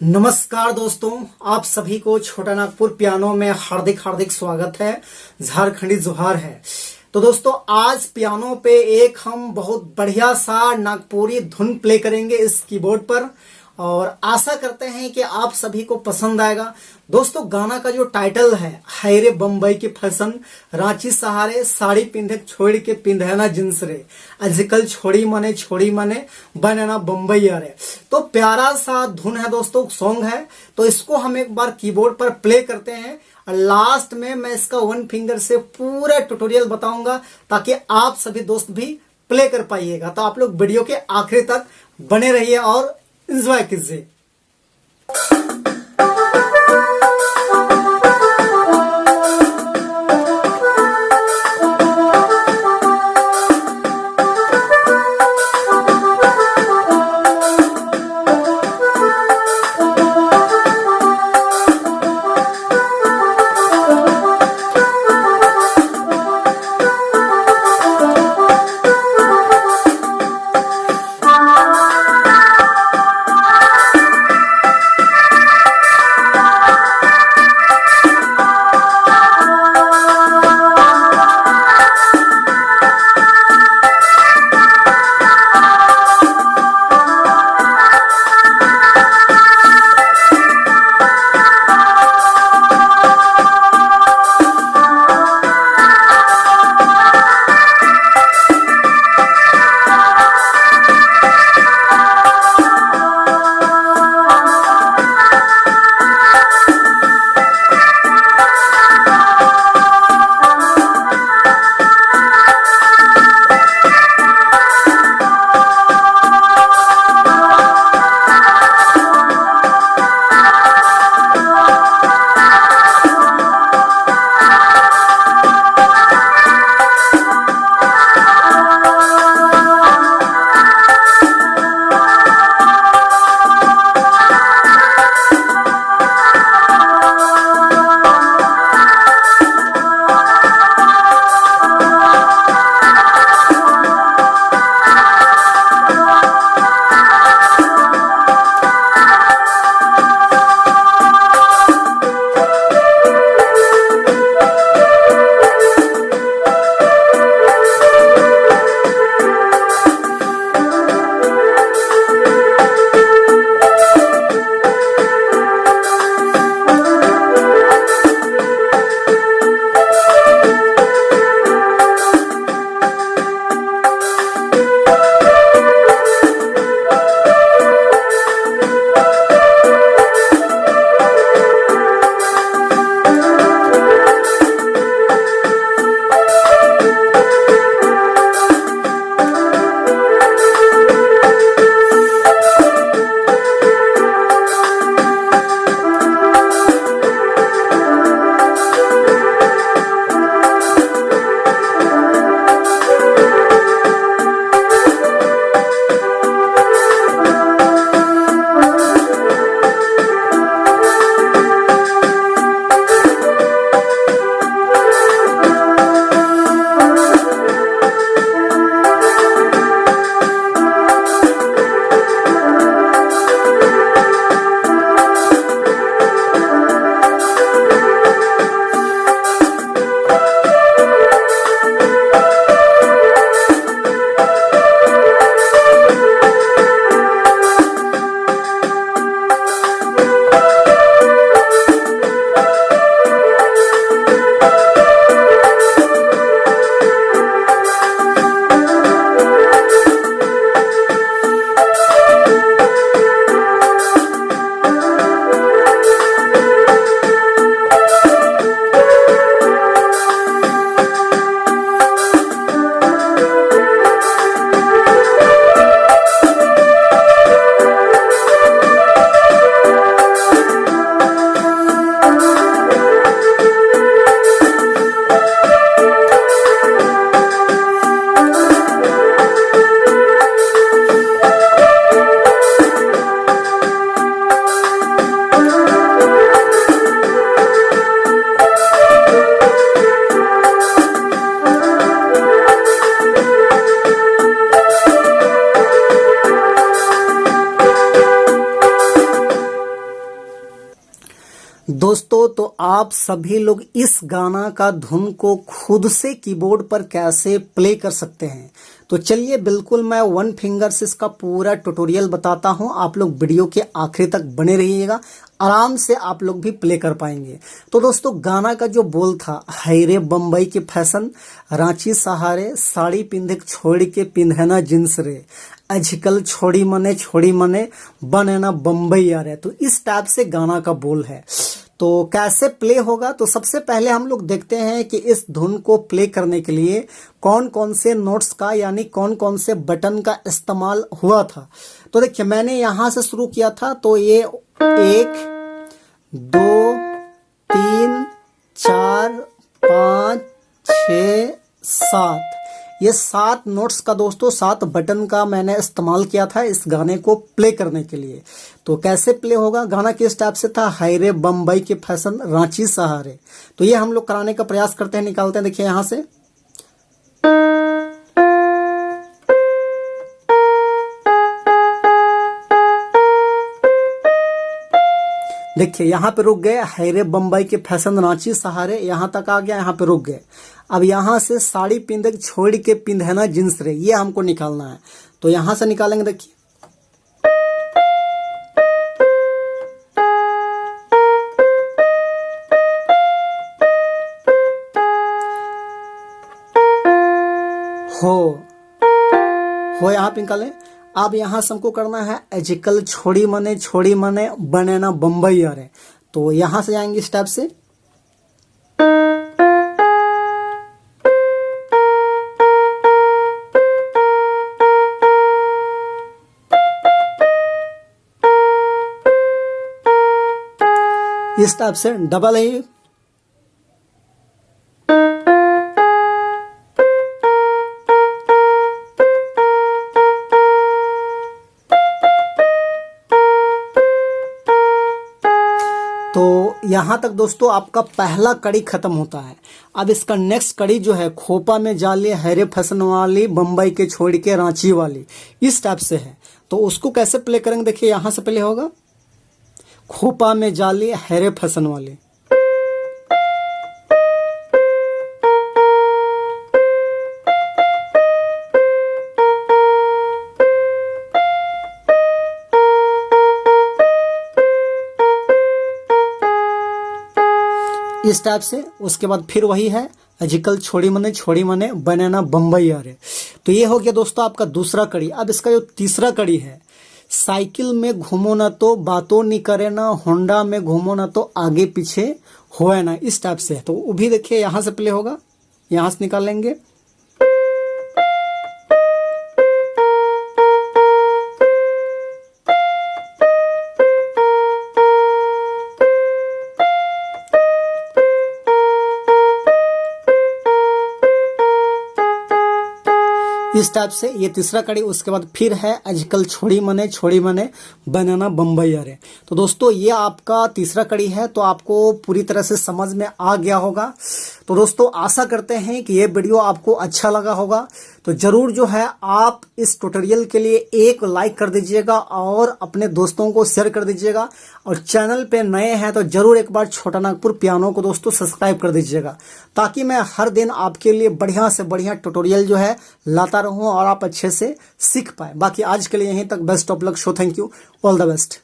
नमस्कार दोस्तों, आप सभी को छोटा नागपुर पियानो में हार्दिक हार्दिक स्वागत है। झारखंडी जोहार है। तो दोस्तों, आज पियानो पे एक हम बहुत बढ़िया सा नागपुरी धुन प्ले करेंगे इस कीबोर्ड पर और आशा करते हैं कि आप सभी को पसंद आएगा। दोस्तों, गाना का जो टाइटल है हैरे बम्बई की फैशन, रांची सहारे साड़ी पिंधे छोड़ के पिंधना जींस रे, आजकल छोड़ी मने बनना बम्बई अरे। तो प्यारा सा धुन है दोस्तों, सॉन्ग है। तो इसको हम एक बार कीबोर्ड पर प्ले करते हैं और लास्ट में मैं इसका वन फिंगर से पूरा ट्यूटोरियल बताऊंगा ताकि आप सभी दोस्त भी प्ले कर पाइएगा। तो आप लोग वीडियो के आखिरी तक बने रहिए और एंजॉय कीजिए। दोस्तों तो आप सभी लोग इस गाना का धुन को खुद से कीबोर्ड पर कैसे प्ले कर सकते हैं। तो चलिए बिल्कुल मैं वन फिंगर से इसका पूरा ट्यूटोरियल बताता हूं। आप लोग वीडियो के आखिरी तक बने रहिएगा, आराम से आप लोग भी प्ले कर पाएंगे। तो दोस्तों गाना का जो बोल था, हैरे बम्बई के फैशन रांची सहारे, साड़ी पिंधे छोड़ के पिंधना जींस रे, आजकल छोड़ी मने बने ना बम्बई आ रहे। तो इस टाइप से गाना का बोल है। तो कैसे प्ले होगा, तो सबसे पहले हम लोग देखते हैं कि इस धुन को प्ले करने के लिए कौन कौन से नोट्स का यानी कौन कौन से बटन का इस्तेमाल हुआ था। तो देखिए मैंने यहां से शुरू किया था, तो ये 1 2 3 4 5 6 7 ये 7 नोट्स का दोस्तों 7 बटन का मैंने इस्तेमाल किया था इस गाने को प्ले करने के लिए। तो कैसे प्ले होगा, गाना किस टाइप से था, हैरे बम्बई के फैशन रांची सहारे। तो ये हम लोग कराने का प्रयास करते हैं, निकालते हैं। देखिए यहां से देखिए यहां पे रुक गए, हैरे बम्बई के फैशन रांची सहारे, यहां तक आ गया, यहां पे रुक गए। अब यहां से साड़ी पिंधे छोड़ के पिंधना जींस रे, ये हमको निकालना है। तो यहां से निकालेंगे। देखिए हो यहां पे निकालें। अब यहां से हमको करना है आजकल छोड़ी मने बने ना बम्बई आ रहे। तो यहां से जाएंगे इस टाइप से। इस टाइप से डबल है। तो यहां तक दोस्तों आपका पहला कड़ी खत्म होता है। अब इसका नेक्स्ट कड़ी जो है, खोपा में जाली हैरे फैशन वाली बम्बई के छोड़ के रांची वाली, इस टाइप से है। तो उसको कैसे प्ले करेंगे, देखिए यहां से पहले होगा खोपा में जाली हैरे फैशन वाली, इस टाइप से। उसके बाद फिर वही है आजकल छोड़ी मने बने ना बम्बई आ रहे। तो ये हो गया दोस्तों आपका दूसरा कड़ी। अब इसका जो तीसरा कड़ी है, साइकिल में घूमो ना तो बातों नहीं करे ना, होंडा में घूमो ना तो आगे पीछे होए ना, इस टाइप से। तो वो भी देखिए यहां से प्ले होगा, यहां से निकाल लेंगे। इस टाइप से ये तीसरा कड़ी। उसके बाद फिर है आजकल छोड़ी मने बनाना बम्बई आ रहे। तो दोस्तों ये आपका तीसरा कड़ी है। तो आपको पूरी तरह से समझ में आ गया होगा। तो दोस्तों आशा करते हैं कि ये वीडियो आपको अच्छा लगा होगा। तो जरूर जो है आप इस ट्यूटोरियल के लिए एक लाइक कर दीजिएगा और अपने दोस्तों को शेयर कर दीजिएगा। और चैनल पे नए हैं तो जरूर एक बार छोटा नागपुर पियानो को दोस्तों सब्सक्राइब कर दीजिएगा, ताकि मैं हर दिन आपके लिए बढ़िया से बढ़िया ट्यूटोरियल जो है लाता रहूं और आप अच्छे से सीख पाए। बाकी आज के लिए यहीं तक। Best of luck, show, thank you, all the best.